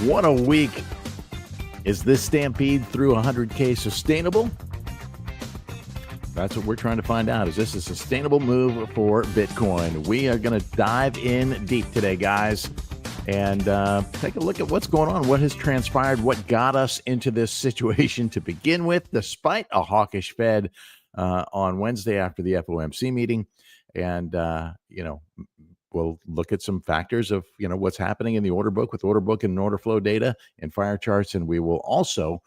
What a week. Is this Stampede through 100K sustainable? That's what we're trying to find out. Is this a sustainable move for Bitcoin? We are going to dive in deep today, guys, and take a look at what's going on, what has transpired, what got us into this situation to begin with, despite a hawkish Fed on Wednesday after the FOMC meeting. And, we'll look at some factors of, what's happening in the order book with order book and order flow data and fire charts. And we will also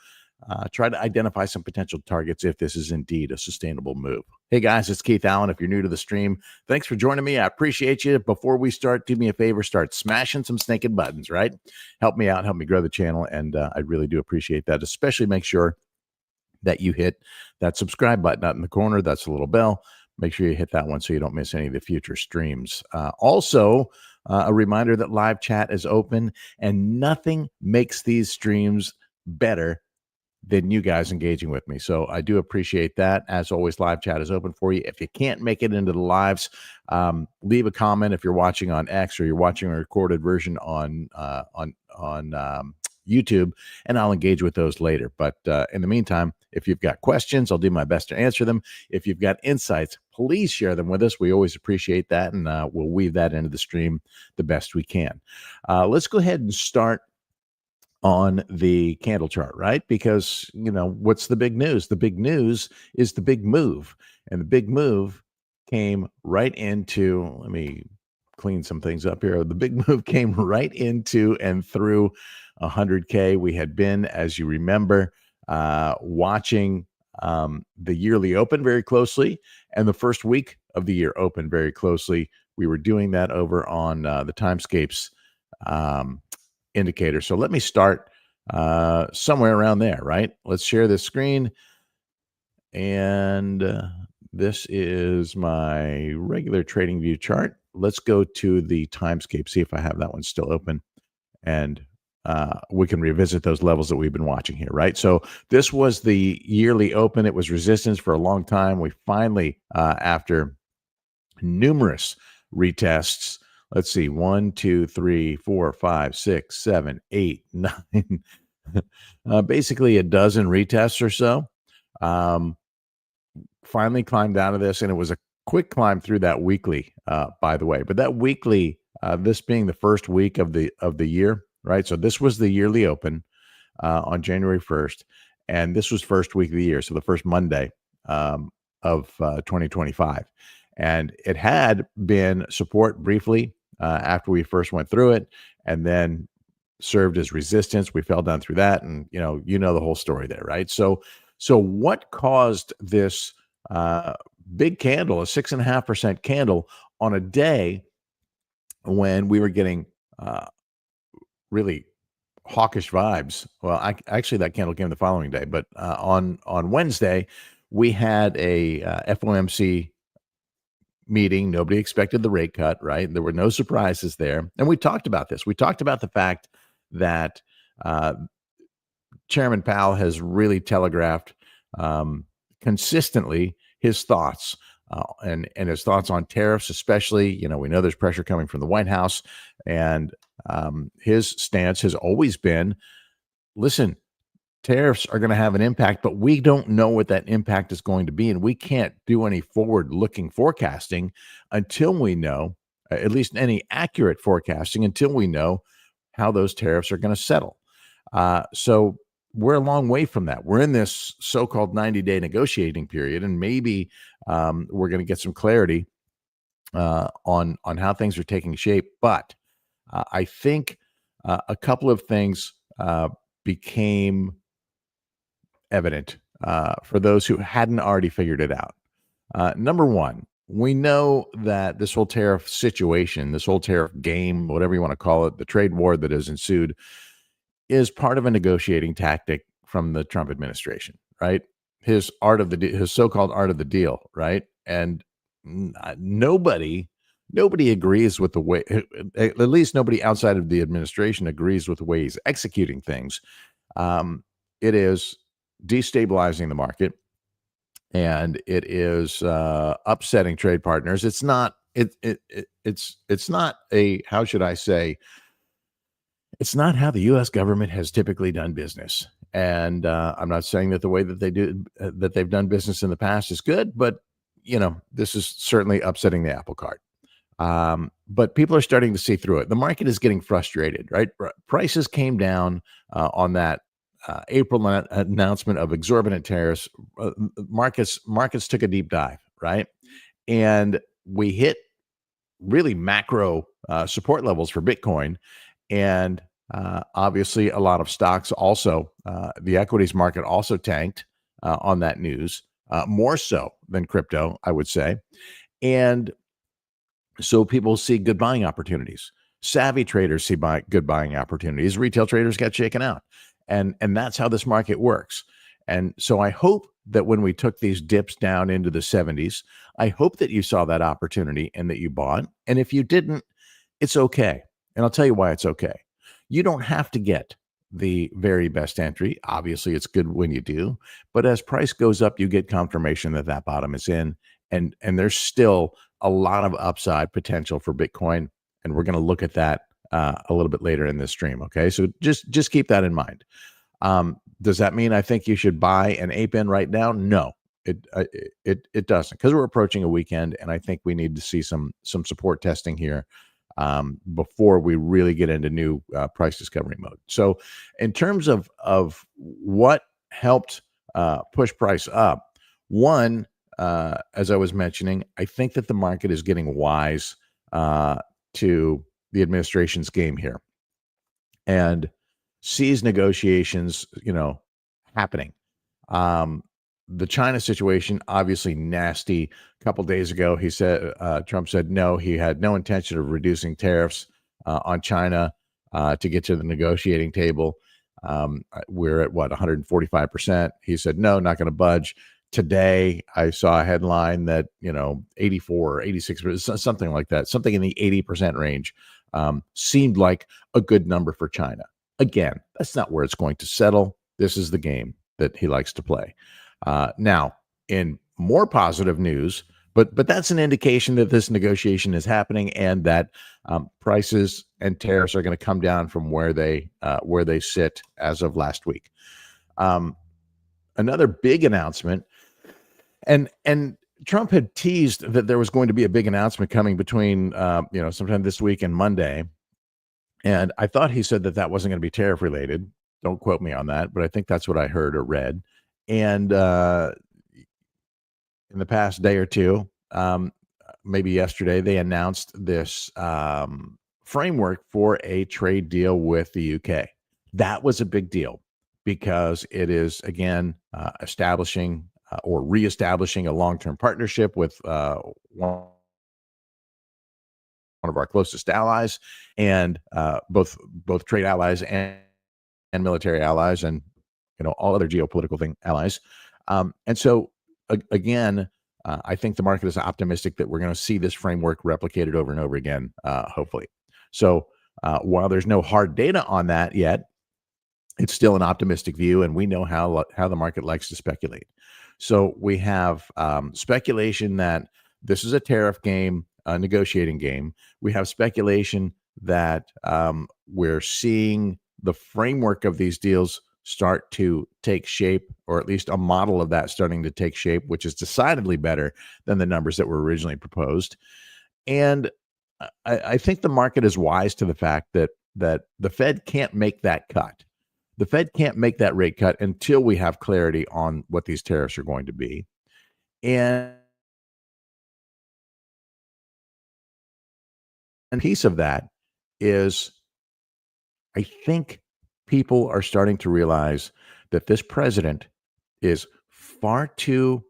try to identify some potential targets if this is indeed a sustainable move. Hey, guys, it's Keith Allen. If you're new to the stream, thanks for joining me. I appreciate you. Before we start, do me a favor, start smashing some stinking buttons, right? Help me out, help me grow the channel. And I really do appreciate that. Especially make sure that you hit that subscribe button out in the corner. That's a little bell. Make sure you hit that one so you don't miss any of the future streams. Also, a reminder that live chat is open, and nothing makes these streams better than you guys engaging with me. So I do appreciate that. As always, live chat is open for you. If you can't make it into the lives, leave a comment if you're watching on X or you're watching a recorded version on YouTube, and I'll engage with those later. But in the meantime, if you've got questions, I'll do my best to answer them. If you've got insights, please share them with us. We always appreciate that, and we'll weave that into the stream the best we can. Let's go ahead and start on the candle chart, right? Because, what's the big news? The big news is the big move, and the big move came right into, let me clean some things up here. The big move came right into and through 100K. We had been, as you remember, watching the yearly open very closely and the first week of the year open very closely. We were doing that over on the timescapes indicator. So let me start somewhere around there, right? Let's share this screen. And this is my regular TradingView chart. Let's go to the timescape, see if I have that one still open. And we can revisit those levels that we've been watching here, right? So this was the yearly open. It was resistance for a long time. We finally, after numerous retests, let's see, 1, 2, 3, 4, 5, 6, 7, 8, 9, basically a dozen retests or so. Finally climbed out of this, and it was a quick climb through that weekly, by the way. But that weekly, this being the first week of the year, right? So this was the yearly open on January 1st, and this was first week of the year, so the first Monday of 2025. And it had been support briefly after we first went through it, and then served as resistance. We fell down through that, and you know the whole story there, right? So what caused this big candle, a 6.5% candle, on a day when we were getting really hawkish vibes? Well, actually that candle came the following day, but on Wednesday we had a FOMC meeting. Nobody expected the rate cut, right? There were no surprises there, and we talked about this. We talked about the fact that Chairman Powell has really telegraphed consistently his thoughts and his thoughts on tariffs, especially. We know there's pressure coming from the White House, and his stance has always been, listen, tariffs are going to have an impact, but we don't know what that impact is going to be, and we can't do any forward-looking forecasting until we know, at least any accurate forecasting, until we know how those tariffs are going to settle. So we're a long way from that. We're in this so-called 90-day negotiating period, and maybe we're going to get some clarity on how things are taking shape. But I think a couple of things became evident for those who hadn't already figured it out. Number one, we know that this whole tariff situation, this whole tariff game, whatever you want to call it, the trade war that has ensued, is part of a negotiating tactic from the Trump administration, right? His so-called art of the deal, right? And nobody agrees with the way, at least nobody outside of the administration agrees with the way he's executing things. It is destabilizing the market, and it is upsetting trade partners. It's not a, how should I say, It's not how the U.S. government has typically done business. And I'm not saying that the way that that they've done business in the past is good, but this is certainly upsetting the apple cart. But people are starting to see through it. The market is getting frustrated, right? Prices came down on that April announcement of exorbitant tariffs. Markets took a deep dive, right? And we hit really macro support levels for Bitcoin, and obviously a lot of stocks also. The equities market also tanked on that news, more so than crypto, I would say, and so people see good buying opportunities. Savvy traders see good buying opportunities. Retail traders got shaken out, and that's how this market works. And so I hope that when we took these dips down into the 70s, I hope that you saw that opportunity and that you bought. And if you didn't, it's okay. And I'll tell you why it's okay. You don't have to get the very best entry. Obviously, it's good when you do, but as price goes up, you get confirmation that that bottom is in, and there's still a lot of upside potential for Bitcoin, and we're going to look at that a little bit later in this stream. Okay, so just keep that in mind. Does that mean I think you should buy an ape in right now? No, it doesn't, because we're approaching a weekend, and I think we need to see some support testing here before we really get into new price discovery mode. So, in terms of what helped push price up, one, as I was mentioning, I think that the market is getting wise to the administration's game here, and sees negotiations, happening. The China situation, obviously nasty. A couple days ago, he said Trump said no, he had no intention of reducing tariffs on China to get to the negotiating table. We're at what, 145%. He said no, not going to budge. Today, I saw a headline that 84 or 86%, something like that, something in the 80% range, seemed like a good number for China. Again, that's not where it's going to settle. This is the game that he likes to play. Now, in more positive news, but that's an indication that this negotiation is happening, and that prices and tariffs are going to come down from where they sit as of last week. Another big announcement, and Trump had teased that there was going to be a big announcement coming between sometime this week and Monday, and I thought he said that wasn't going to be tariff related. Don't quote me on that, but I think that's what I heard or read. And in the past day or two, maybe yesterday, they announced this framework for a trade deal with the UK. That was a big deal because it is, again, establishing or reestablishing a long-term partnership with one of our closest allies, and both trade allies and military allies, and all other geopolitical allies. And so again, I think the market is optimistic that we're going to see this framework replicated over and over again, hopefully. So while there's no hard data on that yet, it's still an optimistic view, and we know how the market likes to speculate. So we have speculation that this is a tariff game, a negotiating game. We have speculation that we're seeing the framework of these deals start to take shape, or at least a model of that starting to take shape, which is decidedly better than the numbers that were originally proposed. And I think the market is wise to the fact that the Fed can't make that cut. The Fed can't make that rate cut until we have clarity on what these tariffs are going to be. And a piece of that is, I think people are starting to realize that this president is far too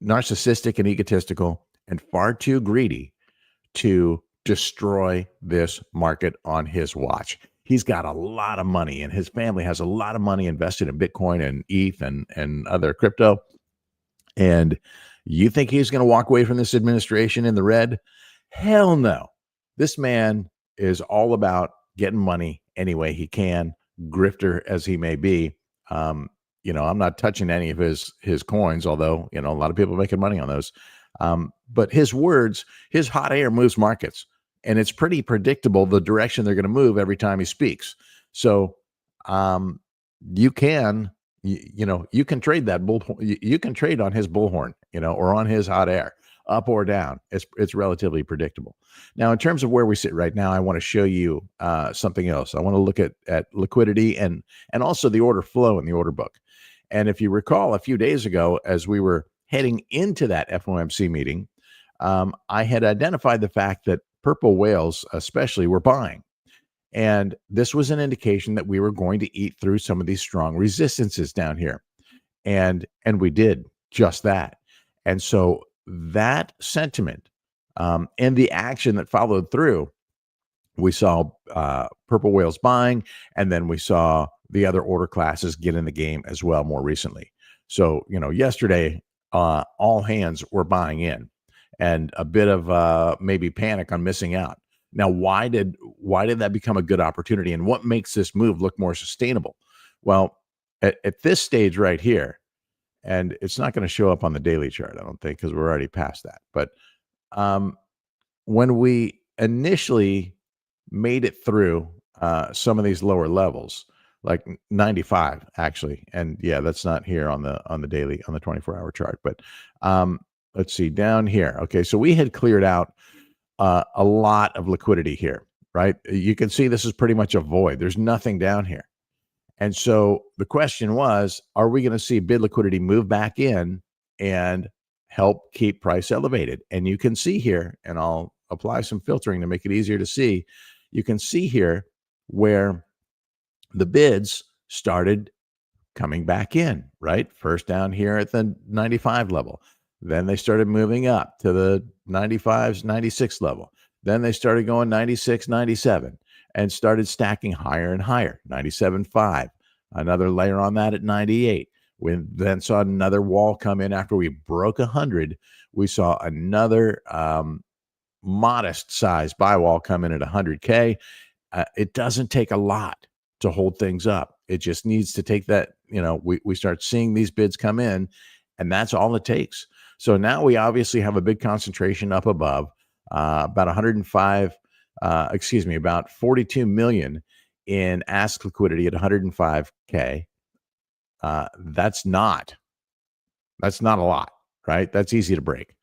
narcissistic and egotistical and far too greedy to destroy this market on his watch. He's got a lot of money, and his family has a lot of money invested in Bitcoin and ETH and other crypto. And you think he's going to walk away from this administration in the red? Hell no. This man is all about getting money any way he can, grifter as he may be. I'm not touching any of his coins, although, a lot of people are making money on those. But his words, his hot air moves markets. and it's pretty predictable the direction they're going to move every time he speaks. So you can you can trade that bull. You can trade on his bullhorn, or on his hot air, up or down. It's relatively predictable. Now, in terms of where we sit right now, I want to show you something else. I want to look at liquidity and also the order flow in the order book. And if you recall, a few days ago, as we were heading into that FOMC meeting, I had identified the fact that purple whales, especially, were buying. And this was an indication that we were going to eat through some of these strong resistances down here. And we did just that. And so that sentiment and the action that followed through, we saw purple whales buying, and then we saw the other order classes get in the game as well more recently. So, yesterday, all hands were buying in, and a bit of maybe panic on missing out. Now, why did that become a good opportunity, and what makes this move look more sustainable? Well, at this stage right here, and it's not going to show up on the daily chart, I don't think, because we're already past that. But when we initially made it through some of these lower levels, like 95 actually, and yeah, that's not here on the daily, on the 24-hour chart. But let's see down here. Okay, so we had cleared out a lot of liquidity here, right? You can see this is pretty much a void. There's nothing down here. And so the question was, are we going to see bid liquidity move back in and help keep price elevated? And you can see here, and I'll apply some filtering to make it easier to see. You can see here where the bids started coming back in, right? First down here at the 95 level. Then they started moving up to the 95s, 96 level. Then they started going 96, 97 and started stacking higher and higher, 97.5. Another layer on that at 98. We then saw another wall come in after we broke 100. We saw another modest size buy wall come in at 100K. It doesn't take a lot to hold things up. It just needs to take that, we start seeing these bids come in, and that's all it takes. So now we obviously have a big concentration up above, about 105, about 42 million in ask liquidity at 105K. That's not a lot, right? That's easy to break.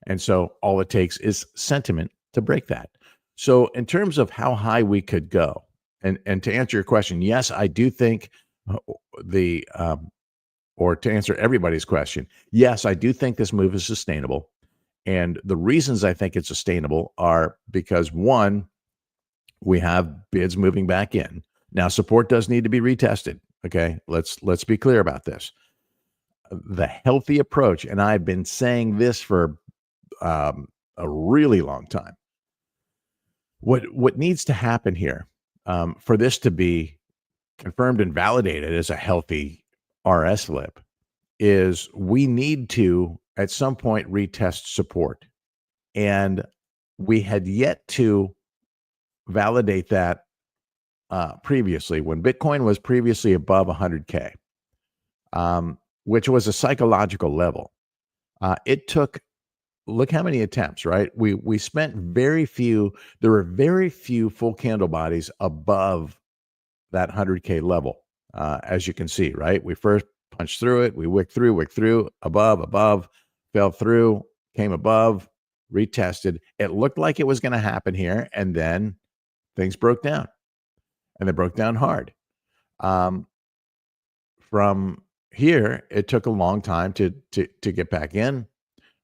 And so all it takes is sentiment to break that. So in terms of how high we could go, and to answer your question, yes, I do think or to answer everybody's question, yes, I do think this move is sustainable. And the reasons I think it's sustainable are because, one, we have bids moving back in. Now, support does need to be retested. Okay, let's be clear about this. The healthy approach, and I've been saying this for a really long time. What needs to happen here for this to be confirmed and validated as a healthy RS flip is we need to, at some point, retest support. And we had yet to validate that previously when Bitcoin was previously above 100K, which was a psychological level. It took, look how many attempts, right? We spent very few, there were very few full candle bodies above that 100K level, as you can see, right? We first punched through it, we wicked through, above, fell through, came above, retested. It looked like it was going to happen here, and then things broke down, and they broke down hard. From here, it took a long time to get back in.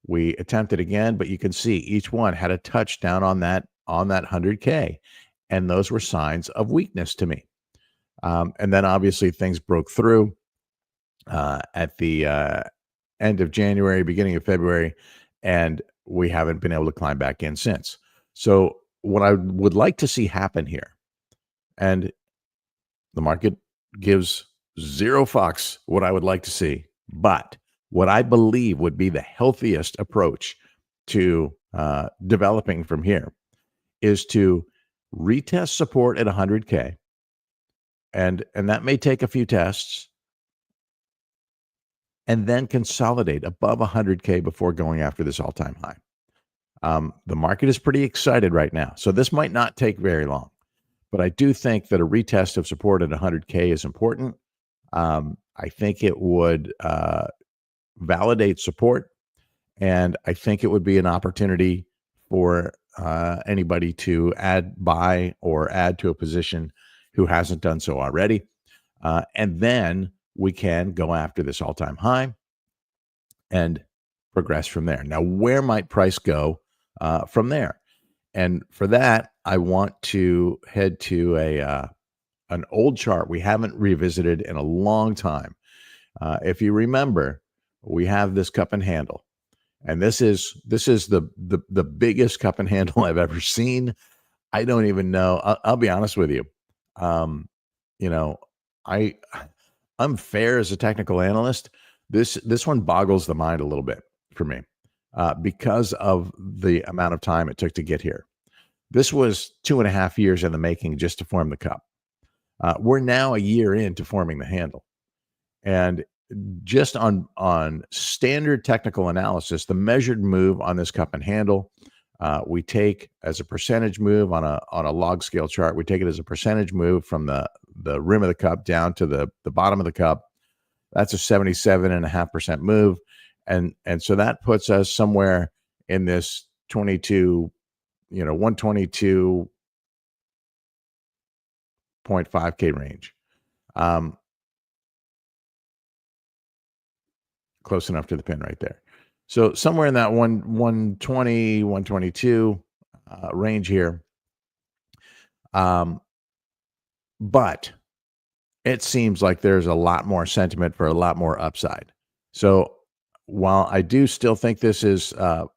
We attempted again, but you can see each one had a touchdown on that 100K, and those were signs of weakness to me. And then obviously things broke through at the end of January, beginning of February, and we haven't been able to climb back in since. So what I would like to see happen here, and the market gives zero fucks what I would like to see, but what I believe would be the healthiest approach to developing from here is to retest support at 100K. And that may take a few tests, and then consolidate above 100K before going after this all-time high. The market is pretty excited right now. So this might not take very long, but I do think that a retest of support at 100K is important. I think it would validate support, and I think it would be an opportunity for anybody to buy or add to a position who hasn't done so already. And then we can go after this all-time high and progress from there. Now, where might price go from there? And for that, I want to head to an old chart we haven't revisited in a long time. If you remember, we have this cup and handle, and this is the biggest cup and handle I've ever seen. I don't even know. I'll be honest with you. You know, I'm fair as a technical analyst. This one boggles the mind a little bit for me because of the amount of time it took to get here. This was 2.5 years in the making just to form the cup. We're now a year into forming the handle, and just on standard technical analysis, the measured move on this cup and handle, we take as a percentage move on a log scale chart. We take it as a percentage move from the rim of the cup down to the bottom of the cup. That's a 77.5% move, and so that puts us somewhere in this 122.5K range. Close enough to the pin right there. So somewhere in that 120, 122 range here. But it seems like there's a lot more sentiment for a lot more upside. So while I do still think this is a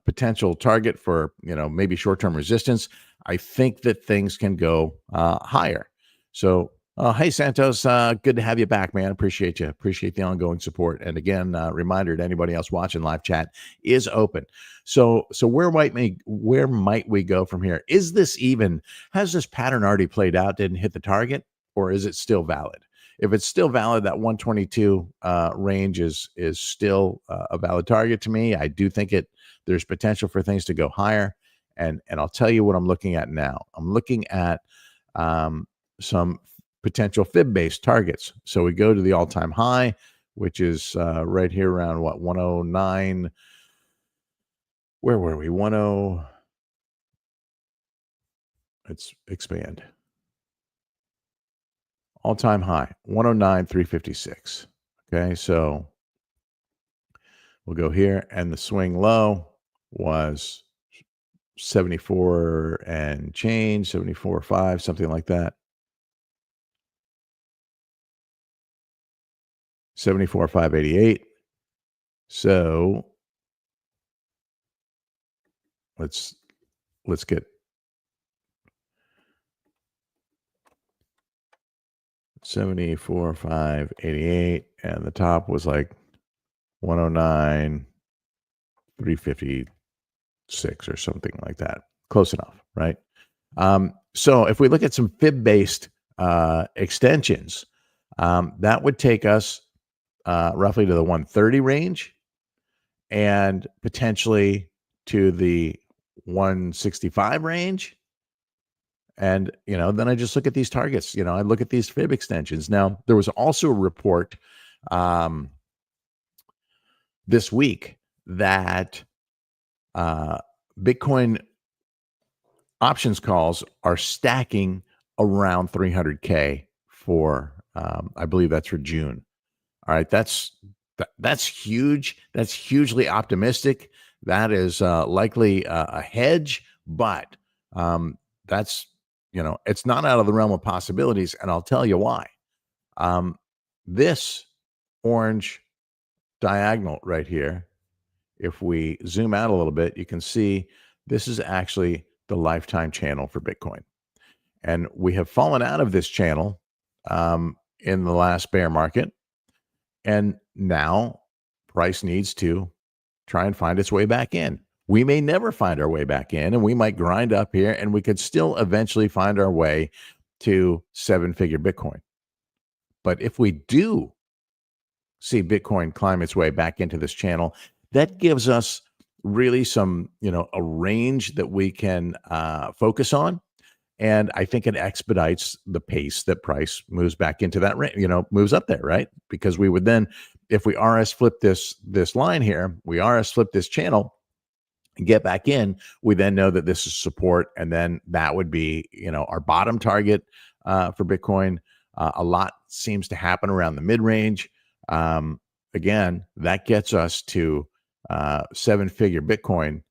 potential target for, maybe short-term resistance, I think that things can go higher. So, hey, Santos, good to have you back, man. Appreciate you. Appreciate the ongoing support. And again, reminder to anybody else watching, live chat is open. So where might we go from here? Has this pattern already played out, didn't hit the target, or is it still valid? If it's still valid, that 122 range is still a valid target to me. I do think there's potential for things to go higher. And I'll tell you what I'm looking at now. I'm looking at some potential fib-based targets. So we go to the all-time high, which is right here around 109. Where were we? Let's expand. All-time high, 109,356. Okay, so we'll go here, and the swing low was 74 and change, 74.5, something like that. 74,588. So let's get 74,588, and the top was like 109,356 or something like that. Close enough, right? So if we look at some fib-based extensions, that would take us roughly to the 130 range and potentially to the 165 range. And, then I just look at these targets. I look at these fib extensions. Now, there was also a report this week that Bitcoin options calls are stacking around 300K for, I believe that's for June. All right, that's huge. That's hugely optimistic. That is likely a hedge, but that's, it's not out of the realm of possibilities, and I'll tell you why. This orange diagonal right here, if we zoom out a little bit, you can see this is actually the lifetime channel for Bitcoin. And we have fallen out of this channel in the last bear market. And now price needs to try and find its way back in. We may never find our way back in, and we might grind up here, and we could still eventually find our way to 7-figure Bitcoin. But if we do see Bitcoin climb its way back into this channel, that gives us really some, a range that we can focus on. And I think it expedites the pace that price moves back into that range, moves up there, right? Because we would then, if we RS flip this line here, we RS flip this channel and get back in, we then know that this is support, and then that would be, our bottom target for Bitcoin. A lot seems to happen around the mid range. Again, that gets us to 7-figure Bitcoin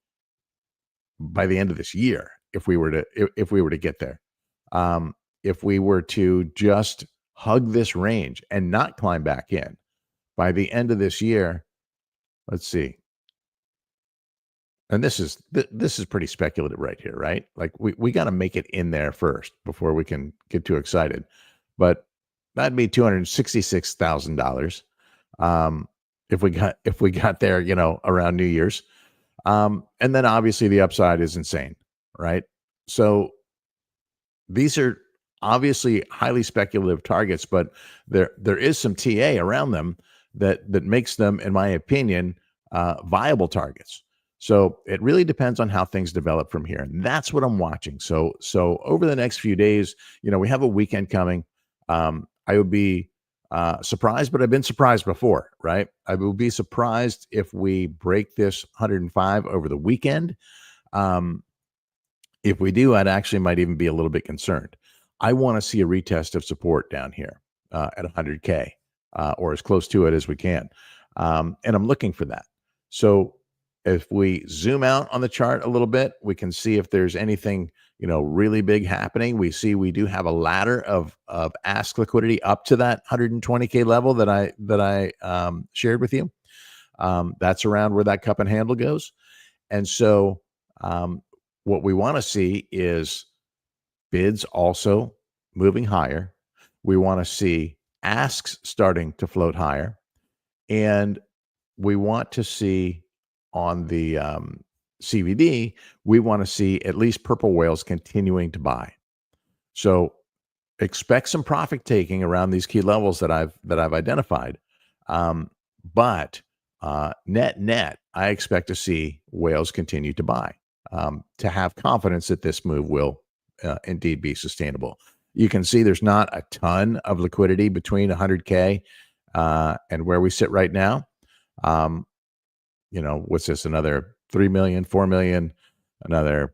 by the end of this year, if we were to get there. If we were to just hug this range and not climb back in by the end of this year, let's see. And this is pretty speculative right here, right? Like we got to make it in there first before we can get too excited. But that'd be $266,000 if we got there, around New Year's. And then obviously the upside is insane, right? So these are obviously highly speculative targets, but there is some TA around them that makes them, in my opinion, viable targets. So it really depends on how things develop from here, and that's what I'm watching. So over the next few days, we have a weekend coming. I would be surprised, but I've been surprised before, right? I will be surprised if we break this 105 over the weekend. If we do, I'd actually might even be a little bit concerned. I want to see a retest of support down here at 100K or as close to it as we can. And I'm looking for that. So if we zoom out on the chart a little bit, we can see if there's anything, really big happening. We see we do have a ladder of ask liquidity up to that 120K level that I shared with you. That's around where that cup and handle goes. And so what we want to see is bids also moving higher. We want to see asks starting to float higher. And we want to see on the CVD, we want to see at least purple whales continuing to buy. So expect some profit taking around these key levels that I've identified. But net, I expect to see whales continue to buy, to have confidence that this move will indeed be sustainable. You can see there's not a ton of liquidity between 100K and where we sit right now. What's this? Another 3 million, 4 million, another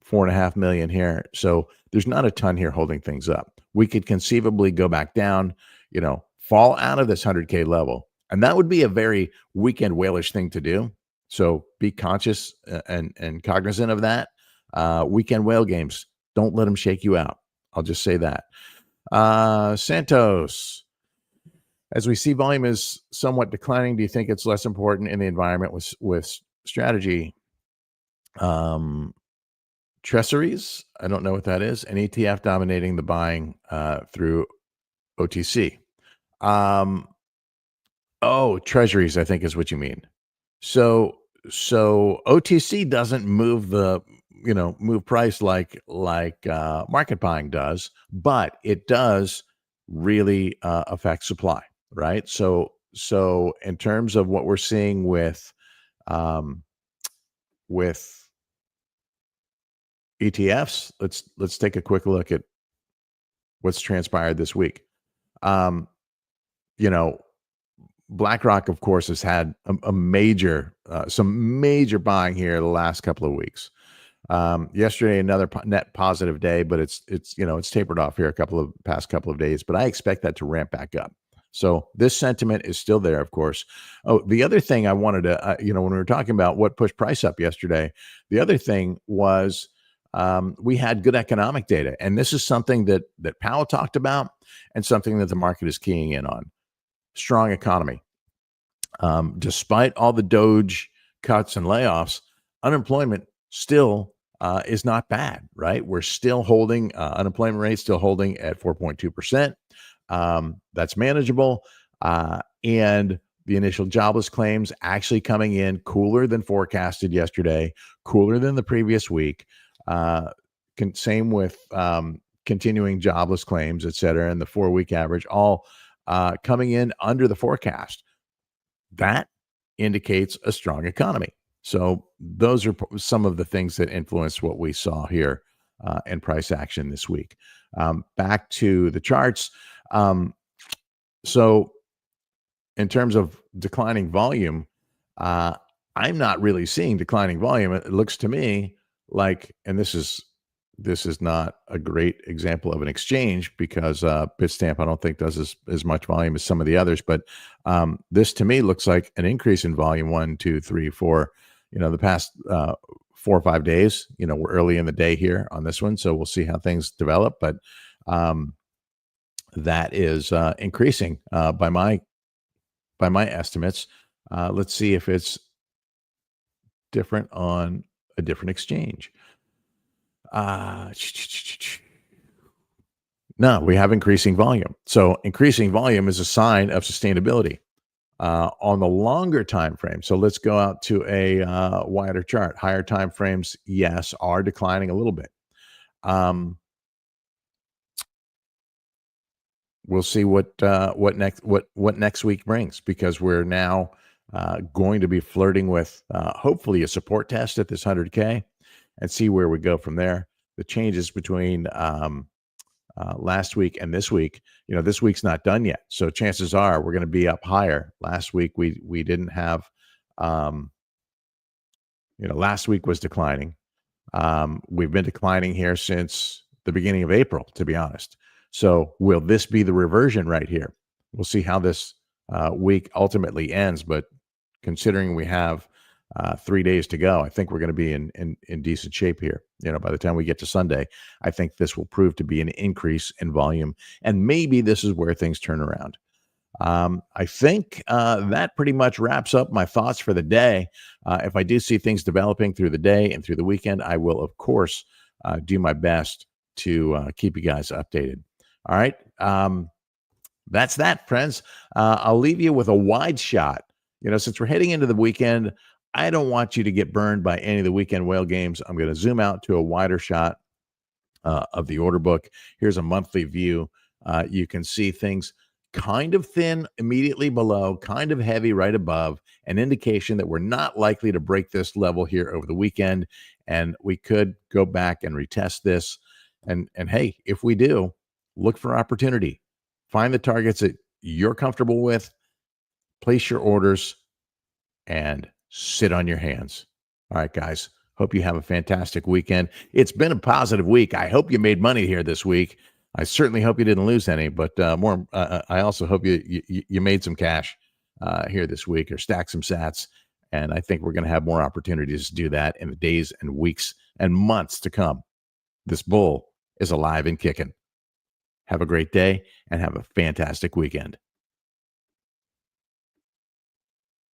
4.5 million here. So there's not a ton here holding things up. We could conceivably go back down, fall out of this 100K level. And that would be a very weekend whalish thing to do. So be conscious and cognizant of that. Weekend whale games, don't let them shake you out. I'll just say that. Santos, as we see volume is somewhat declining, do you think it's less important in the environment with strategy? Treasuries, I don't know what that is. An ETF dominating the buying through OTC. Treasuries, I think is what you mean. So OTC doesn't move move price like market buying does, but it does really affect supply, right? So in terms of what we're seeing with ETFs, let's take a quick look at what's transpired this week. BlackRock, of course, has had some major buying here the last couple of weeks. Yesterday, another net positive day, but it's tapered off here past couple of days. But I expect that to ramp back up. So this sentiment is still there, of course. Oh, the other thing I wanted to, when we were talking about what pushed price up yesterday, the other thing was we had good economic data, and this is something that Powell talked about, and something that the market is keying in on. Strong economy. Despite all the Doge cuts and layoffs, unemployment still is not bad, right? We're still holding unemployment rate still holding at 4.2%. That's manageable. And the initial jobless claims actually coming in cooler than forecasted yesterday, cooler than the previous week. Same with continuing jobless claims, et cetera, and the 4-week average, all coming in under the forecast. That indicates a strong economy. So those are some of the things that influenced what we saw here in price action this week. Back to the charts. So in terms of declining volume, uh, I'm not really seeing declining volume. It looks to me like, and this is not a great example of an exchange because Bitstamp I don't think does as much volume as some of the others, but this to me looks like an increase in volume 1, 2, 3, 4. The past 4 or 5 days. We're early in the day here on this one, so we'll see how things develop. But that is increasing by my estimates. Let's see if it's different on a different exchange. No, we have increasing volume. So increasing volume is a sign of sustainability on the longer time frame. So let's go out to a wider chart. Higher time frames, yes, are declining a little bit. We'll see what next week brings, because we're now going to be flirting with hopefully a support test at this 100K and see where we go from there. The changes between last week and this week, this week's not done yet, so chances are we're going to be up higher. Last week we didn't have, last week was declining. We've been declining here since the beginning of April, to be honest. So will this be the reversion right here? We'll see how this week ultimately ends. But considering we have 3 days to go, I think we're going to be in decent shape here. By the time we get to Sunday, I think this will prove to be an increase in volume. And maybe this is where things turn around. I think that pretty much wraps up my thoughts for the day. If I do see things developing through the day and through the weekend, I will, of course, do my best to keep you guys updated. All right. That's that, friends. I'll leave you with a wide shot. Since we're heading into the weekend, I don't want you to get burned by any of the weekend whale games. I'm going to zoom out to a wider shot of the order book. Here's a monthly view. You can see things kind of thin immediately below, kind of heavy right above, an indication that we're not likely to break this level here over the weekend. And we could go back and retest this. And hey, if we do, look for opportunity. Find the targets that you're comfortable with, place your orders, and sit on your hands. All right, guys. Hope you have a fantastic weekend. It's been a positive week. I hope you made money here this week. I certainly hope you didn't lose any, but I also hope you made some cash here this week, or stacked some sats. And I think we're going to have more opportunities to do that in the days and weeks and months to come. This bull is alive and kicking. Have a great day and have a fantastic weekend.